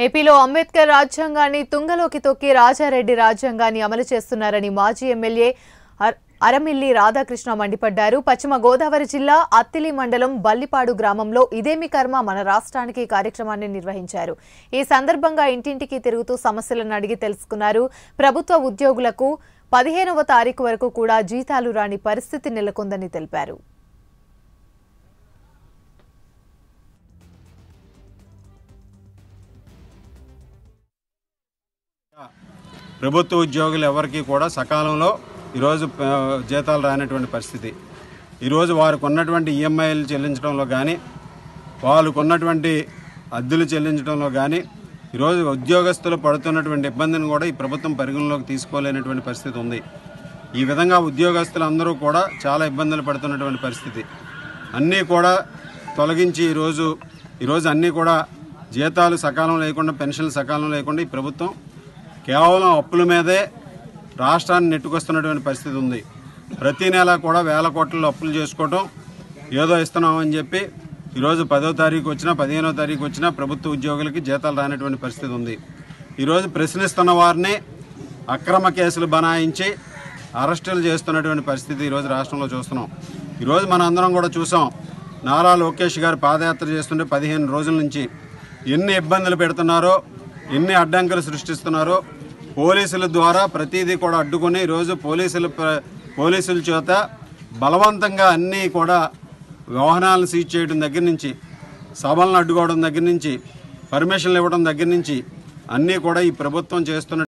ఏపీలో అంబేద్కర్ రాజ్యాంగాన్ని తుంగలోకి తొక్కి రాజారెడ్డి రాజ్యాంగాన్ని అమలు చేస్తున్నారని మాజీ ఎమ్మెల్యే అరమిల్లి రాధాకృష్ణ మండిపడ్డారు. పశ్చిమ గోదావరి జిల్లా అత్తిలి మండలం బల్లిపాడు గ్రామంలో ఇదేమి కర్మ మన రాష్ట్రానికి కార్యక్రమాన్ని నిర్వహించారు. ఈ సందర్భంగా ఇంటింటికి తిరుగుతూ సమస్యలను అడిగి తెలుసుకున్నారు. ప్రభుత్వ ఉద్యోగులకు 15వ తారీఖు వరకు కూడా జీతాలు రాని పరిస్థితి నెలకొందని తెలిపారు. ప్రభుత్వ ఉద్యోగులు ఎవరికి కూడా సకాలంలో ఈరోజు జీతాలు రానటువంటి పరిస్థితి. ఈరోజు వారికి ఉన్నటువంటి ఈఎంఐలు చెల్లించడంలో కానీ, వాళ్ళకు ఉన్నటువంటి అద్దెలు చెల్లించడంలో కానీ, ఈరోజు ఉద్యోగస్తులు పడుతున్నటువంటి ఇబ్బందిని కూడా ఈ ప్రభుత్వం పరిగణలోకి తీసుకోలేనటువంటి పరిస్థితి ఉంది. ఈ విధంగా ఉద్యోగస్తులందరూ కూడా చాలా ఇబ్బందులు పడుతున్నటువంటి పరిస్థితి. అన్నీ కూడా తొలగించి ఈరోజు అన్నీ కూడా జీతాలు సకాలం లేకుండా, పెన్షన్లు సకాలం లేకుండా ఈ ప్రభుత్వం కేవలం అప్పుల మీదే రాష్ట్రాన్ని నెట్టుకొస్తున్నటువంటి పరిస్థితి ఉంది. ప్రతి నెల కూడా వేల కోట్లలో అప్పులు చేసుకోవటం, ఏదో ఇస్తున్నామని చెప్పి ఈరోజు 10వ తారీఖు వచ్చినా 15వ తారీఖు వచ్చినా ప్రభుత్వ ఉద్యోగులకి జీతాలు రానటువంటి పరిస్థితి ఉంది. ఈరోజు ప్రశ్నిస్తున్న వారిని అక్రమ కేసులు బనాయించి అరెస్టులు చేస్తున్నటువంటి పరిస్థితి ఈరోజు రాష్ట్రంలో చూస్తున్నాం. ఈరోజు మన అందరం కూడా చూసాం. నారా లోకేష్ గారు పాదయాత్ర చేస్తుంటే 15 రోజుల నుంచి ఎన్ని ఇబ్బందులు పెడుతున్నారో, ఎన్ని అడ్డంకులు సృష్టిస్తున్నారో, పోలీసుల ద్వారా ప్రతిదీ కూడా అడ్డుకొని ఈరోజు పోలీసుల చేత బలవంతంగా అన్నీ కూడా వాహనాలను సీజ్ చేయడం దగ్గర నుంచి, సభలను అడ్డుకోవడం దగ్గర నుంచి, పర్మిషన్లు ఇవ్వడం దగ్గర నుంచి అన్నీ కూడా ఈ ప్రభుత్వం చేస్తున్న